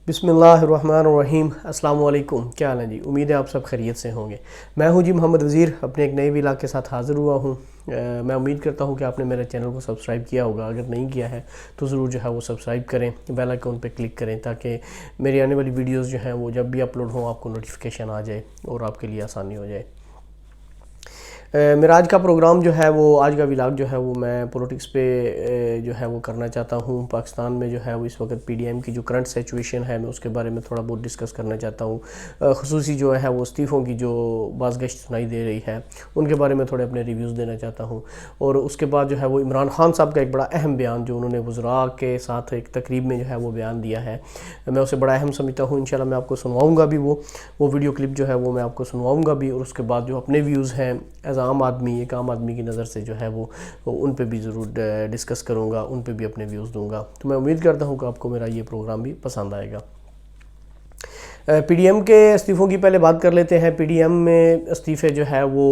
بسم اللہ الرحمن الرحیم۔ السلام علیکم، کیا حال ہے جی؟ امید ہے آپ سب خیریت سے ہوں گے۔ میں ہوں جی محمد وزیر، اپنے ایک نئے ولاگ کے ساتھ حاضر ہوا ہوں۔ میں امید کرتا ہوں کہ آپ نے میرے چینل کو سبسکرائب کیا ہوگا، اگر نہیں کیا ہے تو ضرور جو ہے وہ سبسکرائب کریں، بیل آئیکن پہ کلک کریں تاکہ میری آنے والی ویڈیوز جو ہیں وہ جب بھی اپلوڈ ہوں آپ کو نوٹیفیکیشن آ جائے اور آپ کے لیے آسانی ہو جائے۔ میرا آج کا پروگرام جو ہے وہ آج کا ولاگ جو ہے وہ میں پولیٹکس پہ جو ہے وہ کرنا چاہتا ہوں۔ پاکستان میں جو ہے وہ اس وقت پی ڈی ایم کی جو کرنٹ سچویشن ہے میں اس کے بارے میں تھوڑا بہت ڈسکس کرنا چاہتا ہوں۔ خصوصی جو ہے وہ استعفوں کی جو بازگشت سنائی دے رہی ہے ان کے بارے میں تھوڑے اپنے ریویوز دینا چاہتا ہوں، اور اس کے بعد جو ہے وہ عمران خان صاحب کا ایک بڑا اہم بیان جو انہوں نے وزراء کے ساتھ ایک تقریب میں جو ہے وہ بیان دیا ہے، میں اسے بڑا اہم سمجھتا ہوں۔ انشاءاللہ میں آپ کو سنواؤں گا بھی وہ ویڈیو کلپ جو ہے وہ میں آپ کو سنواؤں گا بھی، اور اس کے بعد جو اپنے ویوز ہیں ایز عام آدمی، ایک عام آدمی کی نظر سے جو ہے وہ ان پہ بھی ضرور ڈسکس کروں گا، ان پہ بھی اپنے ویوز دوں گا۔ تو میں امید کرتا ہوں کہ آپ کو میرا یہ پروگرام بھی پسند آئے گا۔ پی ڈی ایم کے استعفوں کی پہلے بات کر لیتے ہیں۔ پی ڈی ایم میں استعفے جو ہے وہ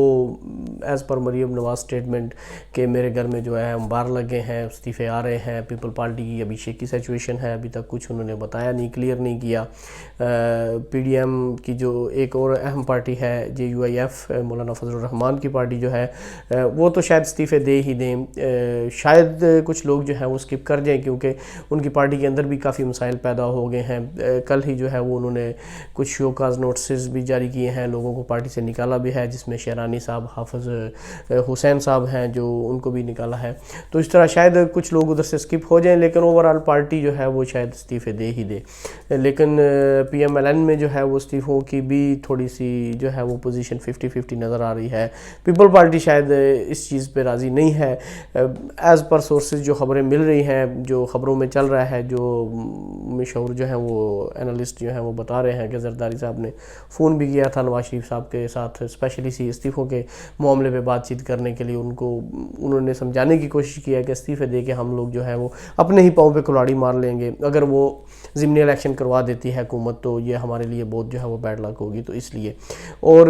as per Maryam Nawaz statement کہ میرے گھر میں جو ہے انبار لگے ہیں، استعفے آ رہے ہیں۔ پیپل پارٹی کی ابھی شیکی سچویشن ہے، ابھی تک کچھ انہوں نے بتایا نہیں، کلیئر نہیں کیا۔ پی ڈی ایم کی جو ایک اور اہم پارٹی ہے جے یو آئی ایف، مولانا فضل الرحمان کی پارٹی جو ہے وہ تو شاید استعفے دے ہی دیں، شاید کچھ لوگ جو ہے وہ اسکپ کر جائیں کیونکہ ان کی پارٹی کے اندر بھی کافی مسائل پیدا ہو گئے ہیں۔ کل ہی جو ہے وہ انہوں نے کچھ شوکاز نوٹسز بھی جاری کیے ہیں، لوگوں کو پارٹی سے نکالا بھی ہے، جس میں شیرانی صاحب، حافظ حسین صاحب ہیں جو ان کو بھی نکالا ہے۔ تو اس طرح شاید کچھ لوگ ادھر سے اسکپ ہو جائیں، لیکن اوورآل پارٹی جو ہے وہ شاید استعفے دے ہی دے۔ لیکن پی ایم ایل این میں جو ہے وہ استعفوں کی بھی تھوڑی سی جو ہے وہ پوزیشن 50-50 نظر آ رہی ہے۔ پیپل پارٹی شاید اس چیز پہ راضی نہیں ہے، ایز پر سورسز جو خبریں مل رہی ہیں، جو خبروں میں چل رہا ہے، جو مشہور جو ہیں وہ انالسٹ جو ہیں وہ بتا رہے ہیں کہ زرداری صاحب نے فون بھی کیا تھا نواز شریف صاحب کے ساتھ اسپیشلی استعفوں کے معاملے پہ بات چیت کرنے کے لیے، انہوں نے سمجھانے کی کوشش کی ہے کہ استعفے دے کے ہم لوگ جو ہے وہ اپنے ہی پاؤں پہ کلاڑی مار لیں گے، اگر وہ ضمنی الیکشن کروا دیتی ہے حکومت تو یہ ہمارے لیے بہت جو ہے وہ بیڈ لک ہوگی، تو اس لیے۔ اور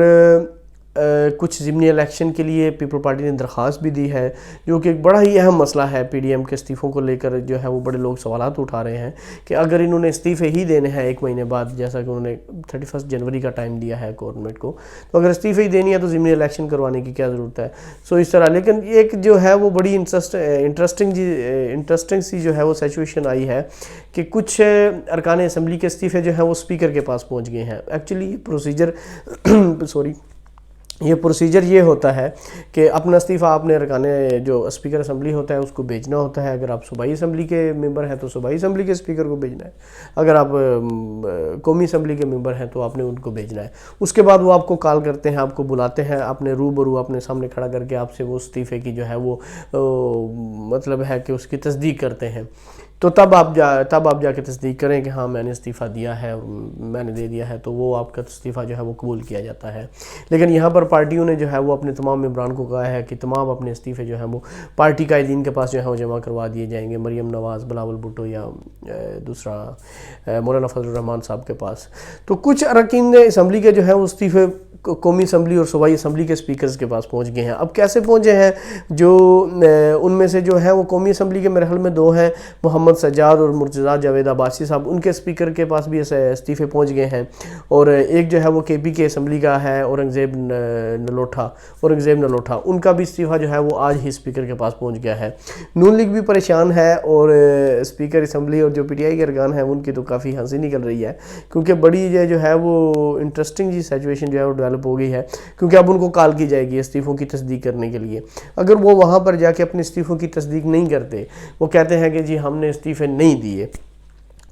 کچھ ضمنی الیکشن کے لیے پیپل پارٹی نے درخواست بھی دی ہے، جو کہ ایک بڑا ہی اہم مسئلہ ہے پی ڈی ایم کے استعفوں کو لے کر جو ہے وہ بڑے لوگ سوالات اٹھا رہے ہیں کہ اگر انہوں نے استعفے ہی دینے ہیں 1 مہینے بعد، جیسا کہ انہوں نے 31 جنوری کا ٹائم دیا ہے گورنمنٹ کو، تو اگر استعفے ہی دینی ہے تو ضمنی الیکشن کروانے کی کیا ضرورت ہے؟ اس طرح۔ لیکن ایک جو ہے وہ بڑی انٹرسٹنگ سی جو ہے وہ سچویشن آئی ہے کہ کچھ ارکان اسمبلی کے استعفے جو ہیں وہ اسپیکر کے پاس پہنچ گئے ہیں۔ ایکچولی یہ پروسیجر یہ ہوتا ہے کہ اپنا استعفیٰ آپ نے ارکان جو اسپیکر اسمبلی ہوتا ہے اس کو بھیجنا ہوتا ہے۔ اگر آپ صوبائی اسمبلی کے ممبر ہیں تو صوبائی اسمبلی کے اسپیکر کو بھیجنا ہے، اگر آپ قومی اسمبلی کے ممبر ہیں تو آپ نے ان کو بھیجنا ہے۔ اس کے بعد وہ آپ کو کال کرتے ہیں، آپ کو بلاتے ہیں، اپنے روبرو اپنے سامنے کھڑا کر کے آپ سے وہ استعفے کی جو ہے وہ مطلب ہے کہ اس کی تصدیق کرتے ہیں۔ تو تب آپ جا کے تصدیق کریں کہ ہاں میں نے استعفیٰ دیا ہے، میں نے دے دیا ہے، تو وہ آپ کا استعفیٰ جو ہے وہ قبول کیا جاتا ہے۔ لیکن یہاں پر پارٹیوں نے جو ہے وہ اپنے تمام ممبران کو کہا ہے کہ تمام اپنے استعفے جو ہیں وہ پارٹی قائدین کے پاس جو ہے وہ جمع کروا دیے جائیں گے، مریم نواز، بلاول بھٹو یا دوسرا مولانا فضل الرحمان صاحب کے پاس۔ تو کچھ اراکین اسمبلی کے جو ہے وہ استعفے قومی اسمبلی اور صوبائی اسمبلی کے اسپیکرز کے پاس پہنچ گئے ہیں۔ اب کیسے پہنچے ہیں؟ جو ان میں سے جو ہیں وہ قومی اسمبلی کے میرے خیال میں 2 ہیں، محمد سجاد اور مرتضیٰ جاوید عباسی صاحب، ان کے اسپیکر کے پاس بھی ایسے استعفے پہنچ گئے ہیں۔ اور ایک جو ہے وہ کے پی کے اسمبلی کا ہے اورنگزیب نلوٹھا، ان کا بھی استعفیٰ جو ہے وہ آج ہی اسپیکر کے پاس پہنچ گیا ہے۔ نون لیگ بھی پریشان ہے، اور اسپیکر اسمبلی اور جو پی ٹی آئی کے ارکان ہیں ان کی تو کافی ہنسی نکل رہی ہے، کیونکہ بڑی جو ہے وہ انٹرسٹنگ جی سچویشن جو ہے وہ ڈیولپ ہو گئی ہے، کیونکہ اب ان کو کال کی جائے گی استعفوں کی تصدیق کرنے کے لیے۔ اگر وہ وہاں پر جا کے اپنے استعفوں کی تصدیق نہیں کرتے، وہ کہتے ہیں کہ جی ہم نے استعفے نہیں دیے،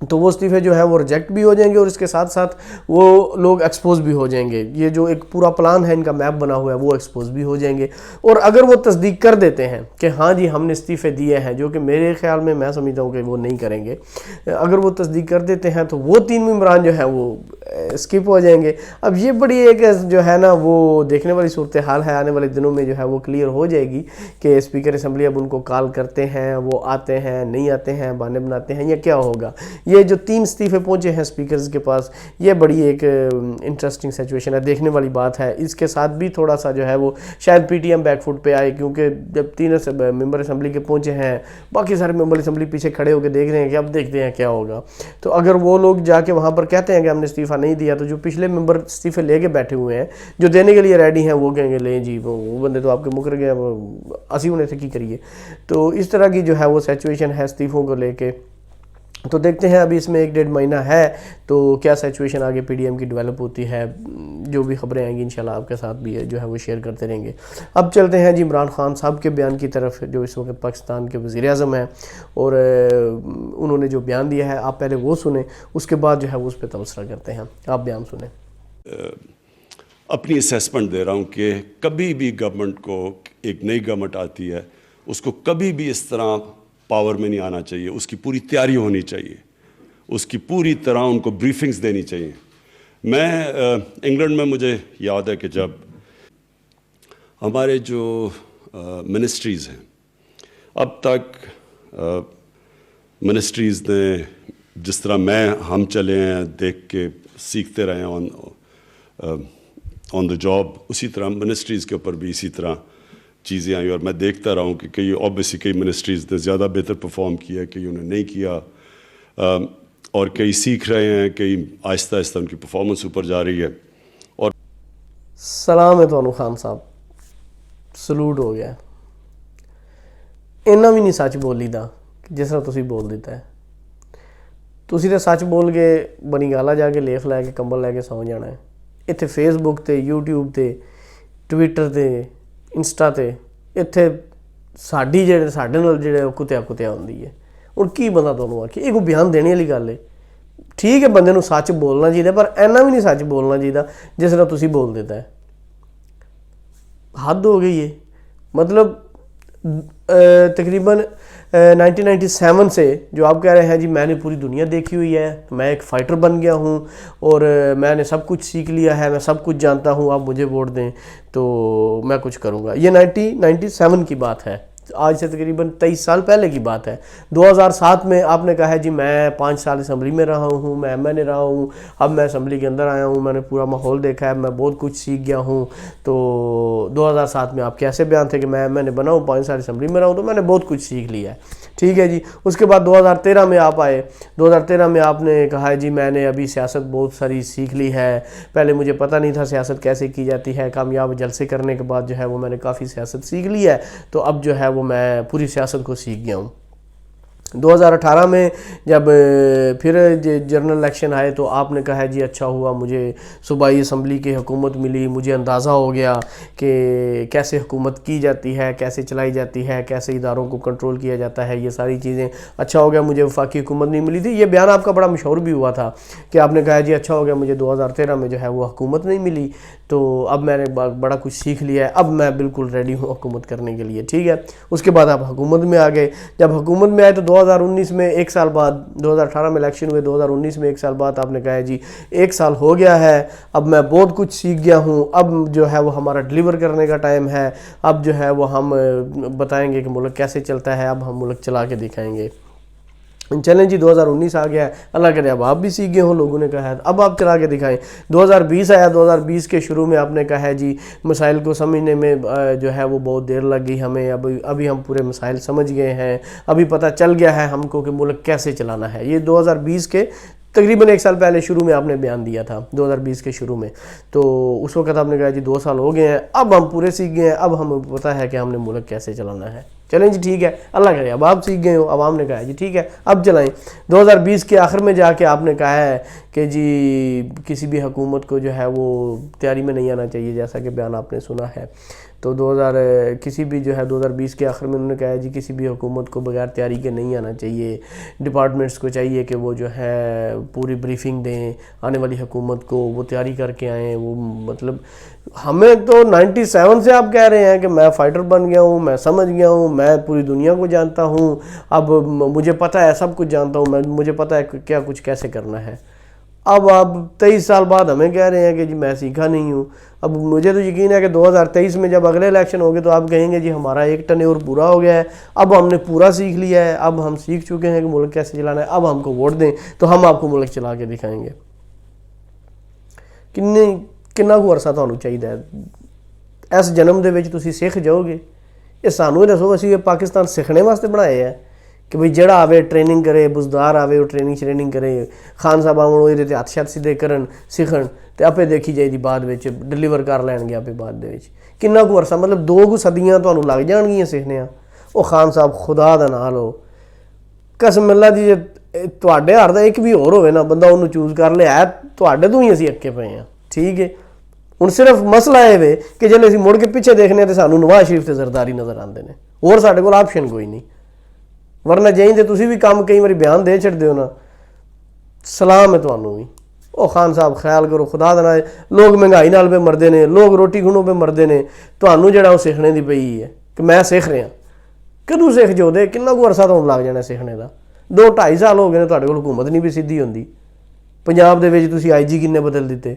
تو وہ استعفے جو ہے وہ ریجیکٹ بھی ہو جائیں گے، اور اس کے ساتھ ساتھ وہ لوگ ایکسپوز بھی ہو جائیں گے۔ یہ جو ایک پورا پلان ہے ان کا میپ بنا ہوا ہے وہ ایکسپوز بھی ہو جائیں گے۔ اور اگر وہ تصدیق کر دیتے ہیں کہ ہاں جی ہم نے استعفے دیے ہیں، جو کہ میرے خیال میں سمجھتا ہوں کہ وہ نہیں کریں گے، اگر وہ تصدیق کر دیتے ہیں تو وہ 3 ممبران جو ہیں وہ اسکپ ہو جائیں گے. اب یہ بڑی ایک جو ہے نا وہ دیکھنے والی صورتحال ہے, آنے والے دنوں میں جو ہے وہ کلیئر ہو جائے گی کہ اسپیکر اسمبلی اب ان کو کال کرتے ہیں, وہ آتے ہیں نہیں آتے ہیں, بہانے بناتے ہیں, یا کیا ہوگا. یہ جو 3 استعفے پہنچے ہیں اسپیکرز کے پاس, یہ بڑی ایک انٹرسٹنگ سچویشن ہے, دیکھنے والی بات ہے. اس کے ساتھ بھی تھوڑا سا جو ہے وہ شاید P T am back foot پہ آئے, کیونکہ جب 3 ممبر اسمبلی کے پہنچے ہیں, باقی سارے ممبر اسمبلی پیچھے کھڑے ہو کے دیکھ رہے ہیں کہ اب دیکھتے ہیں کیا ہوگا. تو اگر وہ لوگ جا کے وہاں پر کہتے ہیں کہ ہم نے استعفیٰ نہیں دیا, تو جو پچھلے ممبر استعفے لے کے بیٹھے ہوئے ہیں, جو دینے کے لیے ریڈی ہیں, وہ کہیں گے لیں جی وہ بندے تو آپ کے مکر گئے, اسی ہونے سے کی کریے. تو اس طرح کی جو ہے وہ سچویشن ہے استعفوں کو لے کے. تو دیکھتے ہیں ابھی اس میں 1-1.5 مہینہ ہے تو کیا سچویشن آگے پی ڈی ایم کی ڈیولپ ہوتی ہے. جو بھی خبریں آئیں گی انشاءاللہ آپ کے ساتھ بھی جو ہے وہ شیئر کرتے رہیں گے. اب چلتے ہیں جی عمران خان صاحب کے بیان کی طرف, جو اس وقت پاکستان کے وزیر اعظم ہیں, اور انہوں نے جو بیان دیا ہے آپ پہلے وہ سنیں, اس کے بعد جو ہے وہ اس پہ تبصرہ کرتے ہیں. آپ بیان سنیں. اپنی اسیسمنٹ دے رہا ہوں کہ کبھی بھی گورنمنٹ کو, ایک نئی گورنمنٹ آتی ہے, اس کو کبھی بھی اس طرح پاور میں نہیں آنا چاہیے. اس کی پوری تیاری ہونی چاہیے, اس کی پوری طرح ان کو بریفنگز دینی چاہیے. میں انگلینڈ میں مجھے یاد ہے کہ جب ہمارے جو منسٹریز ہیں, اب تک منسٹریز نے جس طرح ہم چلے ہیں دیکھ کے سیکھتے رہے ہیں آن دا جاب, اسی طرح منسٹریز کے اوپر بھی اسی طرح چیزیں آئیں. اور میں دیکھتا رہا ہوں کہ کئی منسٹریز نے زیادہ بہتر پرفارم کیا, کئی انہوں نے نہیں کیا, اور کئی سیکھ رہے ہیں, کئی آہستہ آہستہ ان کی پرفارمنس اوپر جا رہی ہے. اور سلام ہے تو خان صاحب, سلوٹ ہو گیا. اینا بھی نہیں سچ بولی دا جس طرح تسی بول دیتا ہے. تسی تو سچ بول کے بنی گالا جا کے لیف لے کے کمبل لے کے سو جانا ہے. اتنے فیس بک تے, یوٹیوب تے, ٹویٹر تے, انسٹا تے اتنے ساڈی جڑے ساڈے نال جڑے کتیا ہوندی ہے. ہن کی بندہ تانوں آکھے یہ کوئی بیان دینے والی گل ہے. ٹھیک ہے بندے نوں سچ بولنا چاہیے, پر اینا بھی نہیں سچ بولنا چاہیے جس طرح تسی بول دیتا ہے. حد ہو گئی ہے. مطلب تقریباً 1997 سے جو آپ کہہ رہے ہیں جی میں نے پوری دنیا دیکھی ہوئی ہے, میں ایک فائٹر بن گیا ہوں اور میں نے سب کچھ سیکھ لیا ہے, میں سب کچھ جانتا ہوں, آپ مجھے ووٹ دیں تو میں کچھ کروں گا. یہ 1997 کی بات ہے, آج سے تقریباً 23 سال پہلے کی بات ہے. 2007 میں آپ نے کہا ہے جی میں 5 سال اسمبلی میں رہا ہوں, میں ایم این اے رہا ہوں, اب میں اسمبلی کے اندر آیا ہوں, میں نے پورا ماحول دیکھا ہے, میں بہت کچھ سیکھ گیا ہوں. تو 2007 میں آپ کے ایسے بیان تھے کہ میں ایم این اے بنا ہوں, 5 سال اسمبلی میں رہا ہوں, تو میں نے بہت کچھ سیکھ لیا ہے. ٹھیک ہے جی. اس کے بعد 2013 میں آپ آئے. 2013 میں آپ نے کہا ہے جی میں نے ابھی سیاست بہت ساری سیکھ لی ہے, پہلے مجھے پتہ نہیں تھا سیاست کیسے کی جاتی ہے, کامیاب جلسے کرنے کے بعد جو ہے وہ میں نے کافی سیاست سیکھ لی ہے, تو اب جو ہے وہ میں پوری سیاست کو سیکھ گیا ہوں. 2018 میں جب پھر جنرل الیکشن آئے تو آپ نے کہا ہے جی اچھا ہوا مجھے صوبائی اسمبلی کی حکومت ملی, مجھے اندازہ ہو گیا کہ کیسے حکومت کی جاتی ہے, کیسے چلائی جاتی ہے, کیسے اداروں کو کنٹرول کیا جاتا ہے, یہ ساری چیزیں. اچھا ہو گیا مجھے وفاقی حکومت نہیں ملی تھی. یہ بیان آپ کا بڑا مشہور بھی ہوا تھا کہ آپ نے کہا جی اچھا ہو گیا مجھے 2013 میں جو ہے وہ حکومت نہیں ملی, تو اب میں نے بڑا کچھ سیکھ لیا ہے, اب میں بالکل ریڈی ہوں حکومت کرنے کے لیے. ٹھیک ہے. اس کے بعد آپ حکومت میں آ گئے. جب حکومت میں آئے تو 2019 میں 1 سال بعد, 2018 میں الیکشن ہوئے, 2019 میں 1 سال بعد آپ نے کہا ہے جی 1 سال ہو گیا ہے, اب میں بہت کچھ سیکھ گیا ہوں, اب جو ہے وہ ہمارا ڈیلیور کرنے کا ٹائم ہے, اب جو ہے وہ ہم بتائیں گے کہ ملک کیسے چلتا ہے, اب ہم ملک چلا کے دکھائیں گے. چلیں جی 2019 آ گیا ہے, اللہ کرے اب آپ بھی سیکھ گئے ہوں, لوگوں نے کہا ہے اب آپ چلا کے دکھائیں. 2020 آیا, 2020 کے شروع میں آپ نے کہا ہے جی مسائل کو سمجھنے میں جو ہے وہ بہت دیر لگ گئی ہمیں, ابھی ہم پورے مسائل سمجھ گئے ہیں, ابھی پتہ چل گیا ہے ہم کو کہ ملک کیسے چلانا ہے. یہ 2020 کے تقریباً 1 سال پہلے شروع میں آپ نے بیان دیا تھا, 2020 کے شروع میں. تو اس وقت آپ نے کہا جی 2 سال ہو گئے ہیں, اب ہم پورے سیکھ گئے ہیں, اب ہمیں پتہ ہے کہ ہم نے ملک کیسے چلانا ہے. چلیں جی ٹھیک ہے, اللہ کرے اب آپ سیکھ گئے ہو, عوام نے کہا ہے جی ٹھیک ہے اب چلائیں. 2020 کے آخر میں جا کے آپ نے کہا ہے کہ جی کسی بھی حکومت کو جو ہے وہ تیاری میں نہیں آنا چاہیے, جیسا کہ بیان آپ نے سنا ہے. تو 2020 کے آخر میں انہوں نے کہا ہے جی کسی بھی حکومت کو بغیر تیاری کے نہیں آنا چاہیے, ڈپارٹمنٹس کو چاہیے کہ وہ جو ہے پوری بریفنگ دیں آنے والی حکومت کو, وہ تیاری کر کے آئیں. وہ مطلب ہمیں تو 97 سے آپ کہہ رہے ہیں کہ میں فائٹر بن گیا ہوں, میں سمجھ گیا ہوں, میں پوری دنیا کو جانتا ہوں, اب مجھے پتہ ہے, سب کچھ جانتا ہوں, مجھے پتہ ہے کیا کچھ کیسے کرنا ہے. اب آپ 23 سال بعد ہمیں کہہ رہے ہیں کہ جی میں سیکھا نہیں ہوں. اب مجھے تو یقین ہے کہ 2023 میں جب اگلے الیکشن ہوگے تو آپ کہیں گے جی ہمارا ایک ٹینیور پورا ہو گیا ہے, اب ہم نے پورا سیکھ لیا ہے, اب ہم سیکھ چکے ہیں کہ ملک کیسے چلانا ہے, اب ہم کو ووٹ دیں تو ہم آپ کو ملک چلا کے دکھائیں گے. ਕਿੰਨਾ ਕੁ ਅਰਸਾ ਤੁਹਾਨੂੰ ਚਾਹੀਦਾ ਹੈ? ਇਸ ਜਨਮ ਦੇ ਵਿੱਚ ਤੁਸੀਂ ਸਿੱਖ ਜਾਓਗੇ? ਇਹ ਸਾਨੂੰ ਹੀ ਦੱਸੋ, ਅਸੀਂ ਇਹ ਪਾਕਿਸਤਾਨ ਸਿੱਖਣੇ ਵਾਸਤੇ ਬਣਾਏ ਹੈ ਕਿ ਬਈ ਜਿਹੜਾ ਆਵੇ ਟ੍ਰੇਨਿੰਗ ਕਰੇ, ਬੁਜ਼ਦਾਰ ਆਵੇ ਉਹ ਟ੍ਰੇਨਿੰਗ ਕਰੇ, ਖਾਨ ਸਾਹਿਬ ਆਉਣ ਉਹ ਇਹਦੇ 'ਤੇ ਹੱਥ ਸ਼ੱਤ ਸਿੱਧੇ ਕਰਨ, ਸਿੱਖਣ ਅਤੇ ਆਪੇ ਦੇਖੀ ਜਾਏਗੀ ਬਾਅਦ ਵਿੱਚ ਡਿਲੀਵਰ ਕਰ ਲੈਣਗੇ ਆਪੇ ਬਾਅਦ ਦੇ ਵਿੱਚ. ਕਿੰਨਾ ਕੁ ਅਰਸਾ, ਮਤਲਬ 2 ਕੁ ਸਦੀਆਂ ਤੁਹਾਨੂੰ ਲੱਗ ਜਾਣਗੀਆਂ ਸਿੱਖਣਿਆਂ? ਉਹ ਖਾਨ ਸਾਹਿਬ ਖੁਦਾ ਦਾ ਨਾਂ ਲਓ, ਕਸਮ ਅੱਲਾ ਦੀ, ਜੇ ਤੁਹਾਡੇ ਹੱਥ ਦਾ ਇੱਕ ਵੀ ਹੋਰ ਹੋਵੇ ਨਾ ਬੰਦਾ ਉਹਨੂੰ ਚੂਜ਼ ਕਰ ਲਿਆ, ਤੁਹਾਡੇ ਤੋਂ ਹੀ ਅਸੀਂ ਅੱਕੇ ਪਏ ਹਾਂ. ਠੀਕ ਹੈ, ਹੁਣ ਸਿਰਫ ਮਸਲਾ ਇਹ ਵੇ ਕਿ ਜਦੋਂ ਅਸੀਂ ਮੁੜ ਕੇ ਪਿੱਛੇ ਦੇਖਦੇ ਹਾਂ ਤਾਂ ਸਾਨੂੰ ਨਵਾਜ਼ ਸ਼ਰੀਫ ਤੇ ਜ਼ਰਦਾਰੀ ਨਜ਼ਰ ਆਉਂਦੇ ਨੇ, ਹੋਰ ਸਾਡੇ ਕੋਲ ਆਪਸ਼ਨ ਕੋਈ ਨਹੀਂ. ਵਰਨਾ ਚਾਹੀਦੇ ਤੁਸੀਂ ਵੀ ਕੰਮ ਕਈ ਵਾਰੀ ਬਿਆਨ ਦੇ ਛੱਡਦੇ ਹੋ ਨਾ, ਸਲਾਮ ਹੈ ਤੁਹਾਨੂੰ ਵੀ. ਉਹ ਖਾਨ ਸਾਹਿਬ ਖਿਆਲ ਕਰੋ ਖੁਦਾ ਦਾ ਨਾਲ, ਲੋਕ ਮਹਿੰਗਾਈ ਨਾਲ ਪੇ ਮਰਦੇ ਨੇ, ਲੋਕ ਰੋਟੀ ਖੂਨੋਂ ਪੇ ਮਰਦੇ ਨੇ, ਤੁਹਾਨੂੰ ਜਿਹੜਾ ਉਹ ਸਿੱਖਣੇ ਦੀ ਪਈ ਹੈ ਕਿ ਮੈਂ ਸਿੱਖ ਰਿਹਾ. ਕਦੋਂ ਸਿੱਖ ਜਾਓਦੇ? ਕਿੰਨਾ ਕੁ ਅਰਸਾ ਤੁਹਾਨੂੰ ਲੱਗ ਜਾਣਾ ਸਿੱਖਣੇ ਦਾ? 2-2.5 ਸਾਲ ਹੋ ਗਏ ਨੇ ਤੁਹਾਡੇ ਕੋਲ ਹਕੂਮਤ ਨਹੀਂ ਵੀ ਸਿੱਧੀ ਹੁੰਦੀ. ਪੰਜਾਬ ਦੇ ਵਿੱਚ ਤੁਸੀਂ IG ਕਿੰਨੇ ਬਦਲ ਦਿੱਤੇ,